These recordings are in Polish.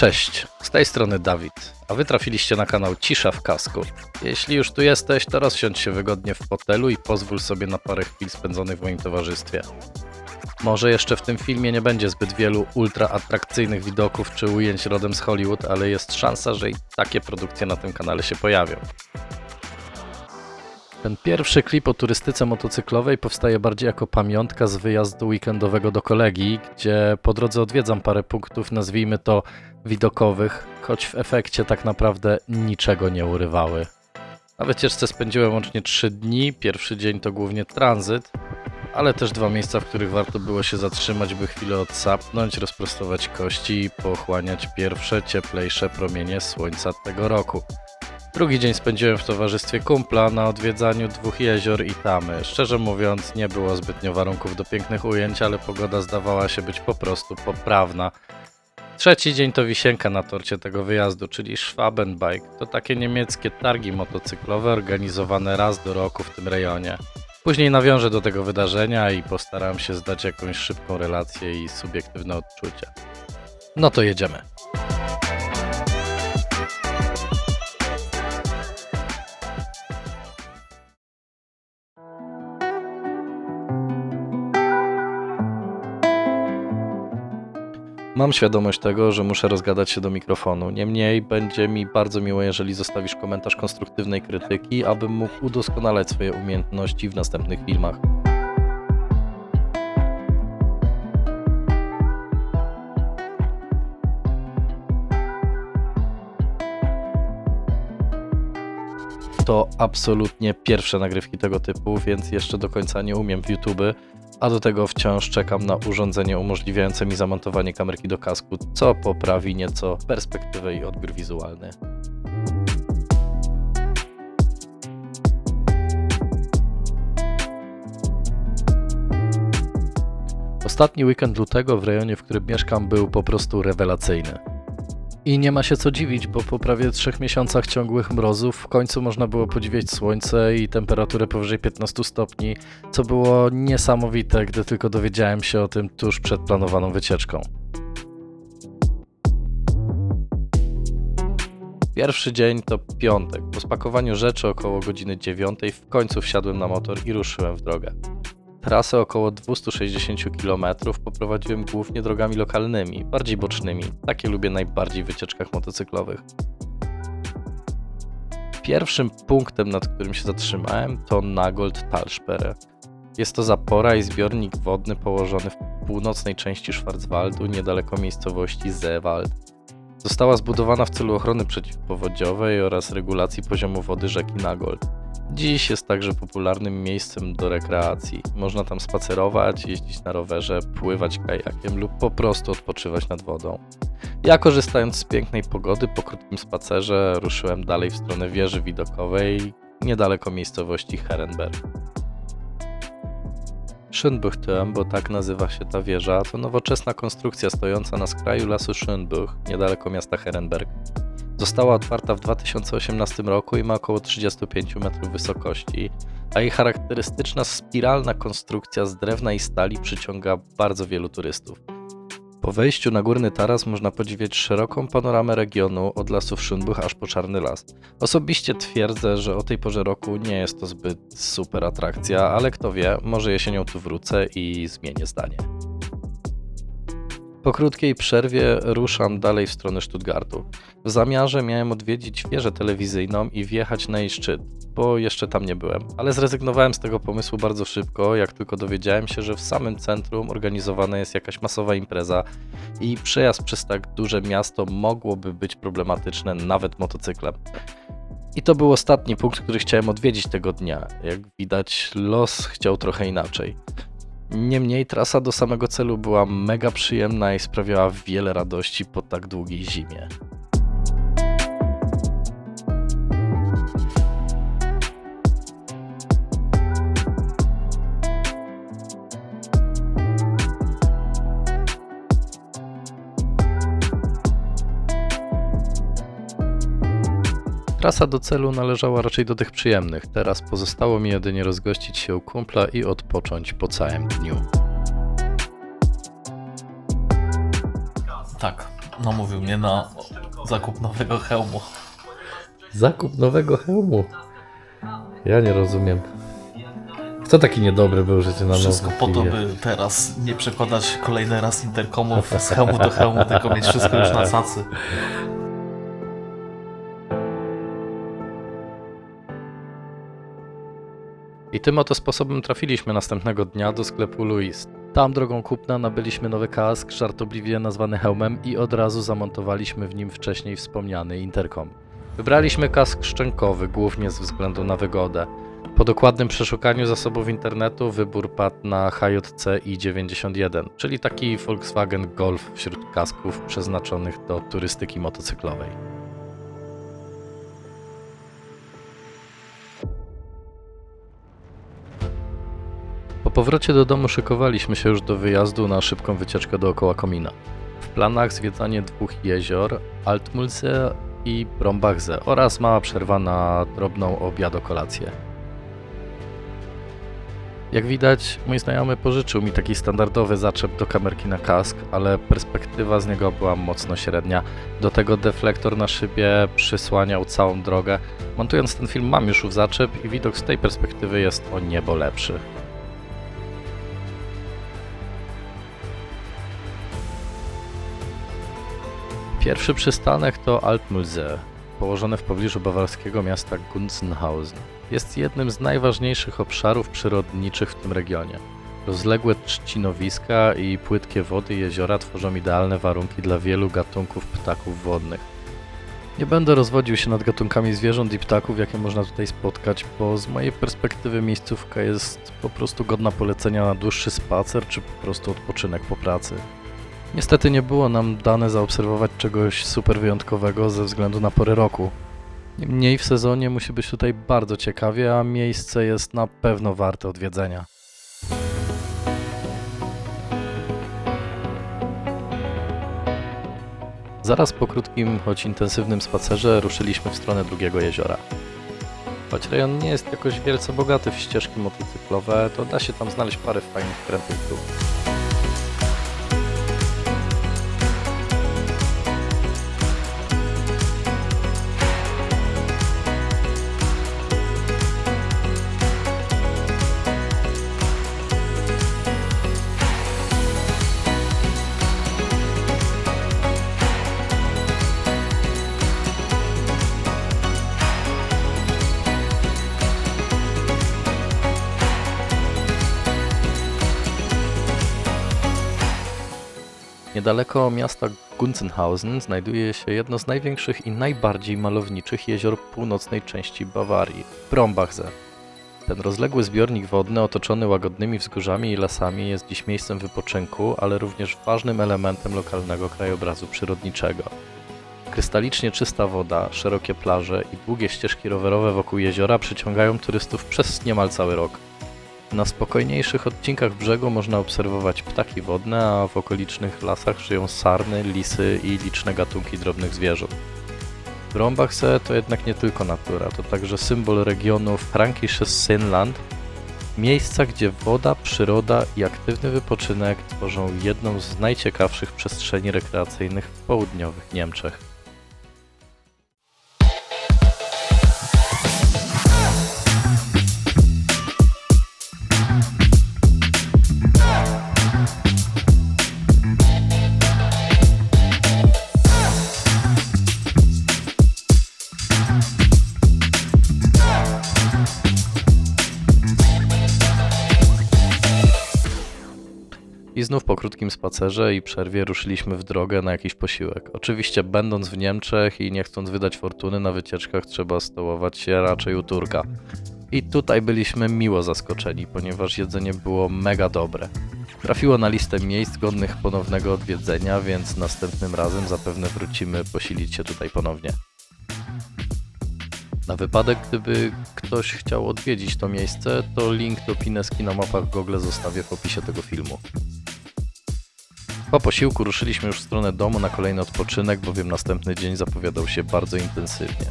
Cześć, z tej strony Dawid, a wy trafiliście na kanał Cisza w Kasku. Jeśli już tu jesteś, to rozsiądź się wygodnie w fotelu i pozwól sobie na parę chwil spędzonych w moim towarzystwie. Może jeszcze w tym filmie nie będzie zbyt wielu ultra atrakcyjnych widoków czy ujęć rodem z Hollywood, ale jest szansa, że i takie produkcje na tym kanale się pojawią. Ten pierwszy klip o turystyce motocyklowej powstaje bardziej jako pamiątka z wyjazdu weekendowego do kolegi, gdzie po drodze odwiedzam parę punktów, nazwijmy to widokowych, choć w efekcie tak naprawdę niczego nie urywały. Na wycieczce spędziłem łącznie 3 dni, pierwszy dzień to głównie tranzyt, ale też 2 miejsca, w których warto było się zatrzymać, by chwilę odsapnąć, rozprostować kości i pochłaniać pierwsze, cieplejsze promienie słońca tego roku. Drugi dzień spędziłem w towarzystwie kumpla na odwiedzaniu 2 jezior i tamy. Szczerze mówiąc, nie było zbytnio warunków do pięknych ujęć, ale pogoda zdawała się być po prostu poprawna. Trzeci dzień to wisienka na torcie tego wyjazdu, czyli Schwabenbike. To takie niemieckie targi motocyklowe organizowane raz do roku w tym rejonie. Później nawiążę do tego wydarzenia i postaram się zdać jakąś szybką relację i subiektywne odczucia. No to jedziemy. Mam świadomość tego, że muszę rozgadać się do mikrofonu. Niemniej będzie mi bardzo miło, jeżeli zostawisz komentarz konstruktywnej krytyki, abym mógł udoskonalać swoje umiejętności w następnych filmach. To absolutnie pierwsze nagrywki tego typu, więc jeszcze do końca nie umiem w YouTube, a do tego wciąż czekam na urządzenie umożliwiające mi zamontowanie kamerki do kasku, co poprawi nieco perspektywę i odbiór wizualny. Ostatni weekend lutego w rejonie, w którym mieszkam, był po prostu rewelacyjny. I nie ma się co dziwić, bo po prawie 3 miesiącach ciągłych mrozów w końcu można było podziwiać słońce i temperaturę powyżej 15 stopni, co było niesamowite, gdy tylko dowiedziałem się o tym tuż przed planowaną wycieczką. Pierwszy dzień to piątek. Po spakowaniu rzeczy około godziny 9 w końcu wsiadłem na motor i ruszyłem w drogę. Trasę około 260 km poprowadziłem głównie drogami lokalnymi, bardziej bocznymi. Takie lubię najbardziej w wycieczkach motocyklowych. Pierwszym punktem, nad którym się zatrzymałem, to Nagold Talsperre. Jest to zapora i zbiornik wodny położony w północnej części Schwarzwaldu, niedaleko miejscowości Seewald. Została zbudowana w celu ochrony przeciwpowodziowej oraz regulacji poziomu wody rzeki Nagold. Dziś jest także popularnym miejscem do rekreacji. Można tam spacerować, jeździć na rowerze, pływać kajakiem lub po prostu odpoczywać nad wodą. Ja, korzystając z pięknej pogody, po krótkim spacerze ruszyłem dalej w stronę wieży widokowej, niedaleko miejscowości Herrenberg. Schönbuchturm, bo tak nazywa się ta wieża, to nowoczesna konstrukcja stojąca na skraju lasu Schönbuch, niedaleko miasta Herrenberg. Została otwarta w 2018 roku i ma około 35 metrów wysokości, a jej charakterystyczna spiralna konstrukcja z drewna i stali przyciąga bardzo wielu turystów. Po wejściu na górny taras można podziwiać szeroką panoramę regionu od lasów Schönbuch aż po Czarny Las. Osobiście twierdzę, że o tej porze roku nie jest to zbyt super atrakcja, ale kto wie, może jesienią tu wrócę i zmienię zdanie. Po krótkiej przerwie ruszam dalej w stronę Stuttgartu. W zamiarze miałem odwiedzić wieżę telewizyjną i wjechać na jej szczyt, bo jeszcze tam nie byłem, ale zrezygnowałem z tego pomysłu bardzo szybko, jak tylko dowiedziałem się, że w samym centrum organizowana jest jakaś masowa impreza i przejazd przez tak duże miasto mogłoby być problematyczne nawet motocyklem. I to był ostatni punkt, który chciałem odwiedzić tego dnia. Jak widać, los chciał trochę inaczej. Niemniej trasa do samego celu była mega przyjemna i sprawiała wiele radości po tak długiej zimie. Trasa do celu należała raczej do tych przyjemnych. Teraz pozostało mi jedynie rozgościć się u kumpla i odpocząć po całym dniu. Tak, namówił mnie na zakup nowego hełmu. Zakup nowego hełmu. Ja nie rozumiem. Kto taki niedobry był, że cię na Wszystko nowo po to, pije? by teraz nie przekładać kolejny raz interkomów z hełmu do hełmu, tylko mieć wszystko już na cacy. I tym oto sposobem trafiliśmy następnego dnia do sklepu Louis. Tam drogą kupna nabyliśmy nowy kask, żartobliwie nazwany hełmem i od razu zamontowaliśmy w nim wcześniej wspomniany interkom. Wybraliśmy kask szczękowy, głównie ze względu na wygodę. Po dokładnym przeszukaniu zasobów internetu wybór padł na HJC i91, czyli taki Volkswagen Golf wśród kasków przeznaczonych do turystyki motocyklowej. Po powrocie do domu szykowaliśmy się już do wyjazdu na szybką wycieczkę dookoła komina. W planach zwiedzanie 2 jezior, Altmulse i Brombachse oraz mała przerwa na drobną obiadokolację. Jak widać, mój znajomy pożyczył mi taki standardowy zaczep do kamerki na kask, ale perspektywa z niego była mocno średnia. Do tego deflektor na szybie przysłaniał całą drogę. Montując ten film mam już ów zaczep i widok z tej perspektywy jest o niebo lepszy. Pierwszy przystanek to Altmulse, położone w pobliżu bawarskiego miasta Gunzenhausen. Jest jednym z najważniejszych obszarów przyrodniczych w tym regionie. Rozległe trzcinowiska i płytkie wody jeziora tworzą idealne warunki dla wielu gatunków ptaków wodnych. Nie będę rozwodził się nad gatunkami zwierząt i ptaków, jakie można tutaj spotkać, bo z mojej perspektywy miejscówka jest po prostu godna polecenia na dłuższy spacer czy po prostu odpoczynek po pracy. Niestety nie było nam dane zaobserwować czegoś super wyjątkowego ze względu na pory roku. Niemniej w sezonie musi być tutaj bardzo ciekawie, a miejsce jest na pewno warte odwiedzenia. Zaraz po krótkim, choć intensywnym spacerze ruszyliśmy w stronę drugiego jeziora. Choć rejon nie jest jakoś wielce bogaty w ścieżki motocyklowe, to da się tam znaleźć parę fajnych krętych dróg. Niedaleko miasta Gunzenhausen znajduje się jedno z największych i najbardziej malowniczych jezior północnej części Bawarii – Brombachse. Ten rozległy zbiornik wodny otoczony łagodnymi wzgórzami i lasami jest dziś miejscem wypoczynku, ale również ważnym elementem lokalnego krajobrazu przyrodniczego. Krystalicznie czysta woda, szerokie plaże i długie ścieżki rowerowe wokół jeziora przyciągają turystów przez niemal cały rok. Na spokojniejszych odcinkach brzegu można obserwować ptaki wodne, a w okolicznych lasach żyją sarny, lisy i liczne gatunki drobnych zwierząt. Brombachse to jednak nie tylko natura, to także symbol regionu Fränkisches Seenland, miejsca, gdzie woda, przyroda i aktywny wypoczynek tworzą jedną z najciekawszych przestrzeni rekreacyjnych w południowych Niemczech. I znów po krótkim spacerze i przerwie ruszyliśmy w drogę na jakiś posiłek. Oczywiście będąc w Niemczech i nie chcąc wydać fortuny na wycieczkach trzeba stołować się raczej u Turka. I tutaj byliśmy miło zaskoczeni, ponieważ jedzenie było mega dobre. Trafiło na listę miejsc godnych ponownego odwiedzenia, więc następnym razem zapewne wrócimy posilić się tutaj ponownie. Na wypadek, gdyby ktoś chciał odwiedzić to miejsce, to link do Pineski na mapach Google zostawię w opisie tego filmu. Po posiłku ruszyliśmy już w stronę domu na kolejny odpoczynek, bowiem następny dzień zapowiadał się bardzo intensywnie.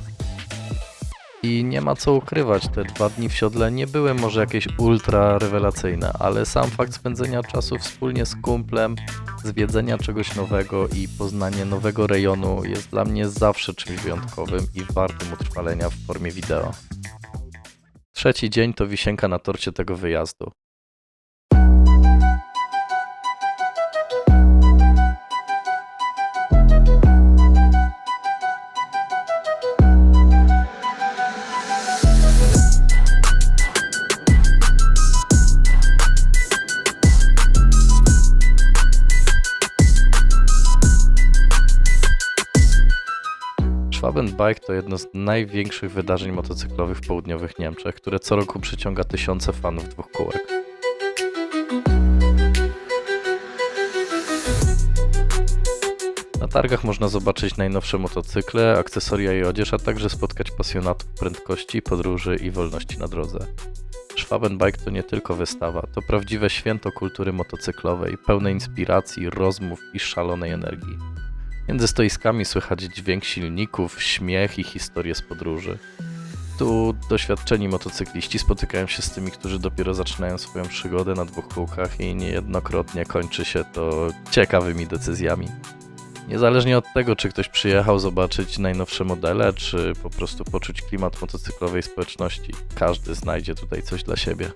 I nie ma co ukrywać, te 2 dni w siodle nie były może jakieś ultra rewelacyjne, ale sam fakt spędzenia czasu wspólnie z kumplem Zwiedzenia czegoś nowego i poznanie nowego rejonu jest dla mnie zawsze czymś wyjątkowym i wartym utrwalenia w formie wideo. Trzeci dzień to wisienka na torcie tego wyjazdu. Schwabenbike to jedno z największych wydarzeń motocyklowych w południowych Niemczech, które co roku przyciąga tysiące fanów dwóch kółek. Na targach można zobaczyć najnowsze motocykle, akcesoria i odzież, a także spotkać pasjonatów prędkości, podróży i wolności na drodze. Schwabenbike to nie tylko wystawa, to prawdziwe święto kultury motocyklowej, pełne inspiracji, rozmów i szalonej energii. Między stoiskami słychać dźwięk silników, śmiech i historie z podróży. Tu doświadczeni motocykliści spotykają się z tymi, którzy dopiero zaczynają swoją przygodę na dwóch kółkach i niejednokrotnie kończy się to ciekawymi decyzjami. Niezależnie od tego, czy ktoś przyjechał zobaczyć najnowsze modele, czy po prostu poczuć klimat motocyklowej społeczności, każdy znajdzie tutaj coś dla siebie.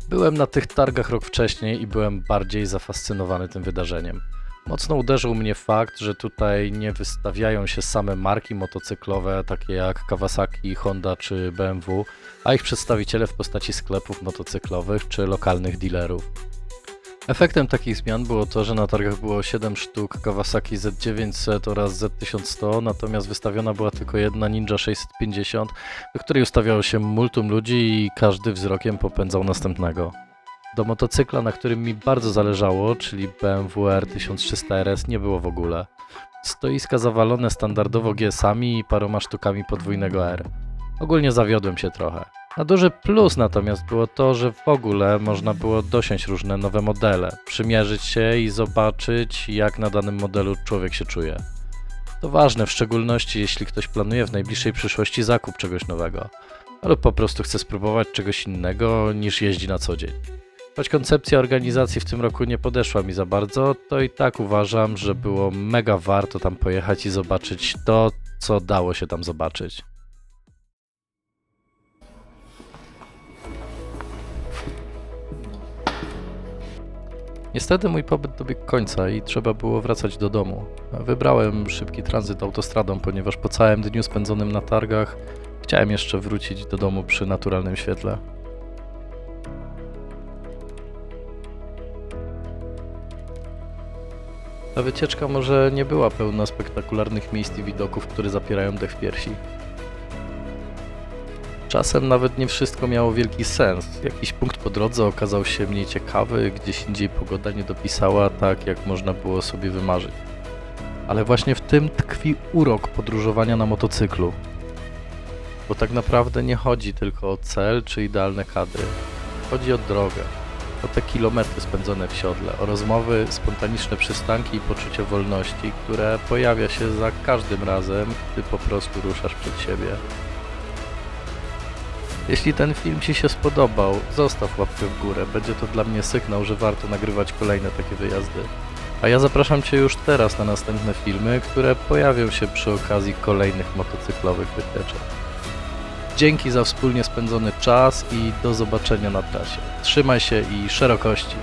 Byłem na tych targach rok wcześniej i byłem bardziej zafascynowany tym wydarzeniem. Mocno uderzył mnie fakt, że tutaj nie wystawiają się same marki motocyklowe, takie jak Kawasaki, Honda czy BMW, a ich przedstawiciele w postaci sklepów motocyklowych czy lokalnych dealerów. Efektem takich zmian było to, że na targach było 7 sztuk Kawasaki Z900 oraz Z1100, natomiast wystawiona była tylko jedna Ninja 650, do której ustawiało się multum ludzi i każdy wzrokiem popędzał następnego. Do motocykla, na którym mi bardzo zależało, czyli BMW R1300 RS, nie było w ogóle. Stoiska zawalone standardowo GS-ami i paroma sztukami podwójnego R. Ogólnie zawiodłem się trochę. Na duży plus natomiast było to, że w ogóle można było dosiąść różne nowe modele, przymierzyć się i zobaczyć, jak na danym modelu człowiek się czuje. To ważne, w szczególności jeśli ktoś planuje w najbliższej przyszłości zakup czegoś nowego, lub po prostu chce spróbować czegoś innego niż jeździ na co dzień. Choć koncepcja organizacji w tym roku nie podeszła mi za bardzo, to i tak uważam, że było mega warto tam pojechać i zobaczyć to, co dało się tam zobaczyć. Niestety mój pobyt dobiegł końca i trzeba było wracać do domu. Wybrałem szybki tranzyt autostradą, ponieważ po całym dniu spędzonym na targach chciałem jeszcze wrócić do domu przy naturalnym świetle. Ta wycieczka może nie była pełna spektakularnych miejsc i widoków, które zapierają dech w piersi. Czasem nawet nie wszystko miało wielki sens. Jakiś punkt po drodze okazał się mniej ciekawy, gdzieś indziej pogoda nie dopisała tak, jak można było sobie wymarzyć. Ale właśnie w tym tkwi urok podróżowania na motocyklu. Bo tak naprawdę nie chodzi tylko o cel czy idealne kadry. Chodzi o drogę. O te kilometry spędzone w siodle, o rozmowy, spontaniczne przystanki i poczucie wolności, które pojawia się za każdym razem, gdy po prostu ruszasz przed siebie. Jeśli ten film Ci się spodobał, zostaw łapkę w górę, będzie to dla mnie sygnał, że warto nagrywać kolejne takie wyjazdy. A ja zapraszam Cię już teraz na następne filmy, które pojawią się przy okazji kolejnych motocyklowych wycieczek. Dzięki za wspólnie spędzony czas i do zobaczenia na trasie. Trzymaj się i szerokości!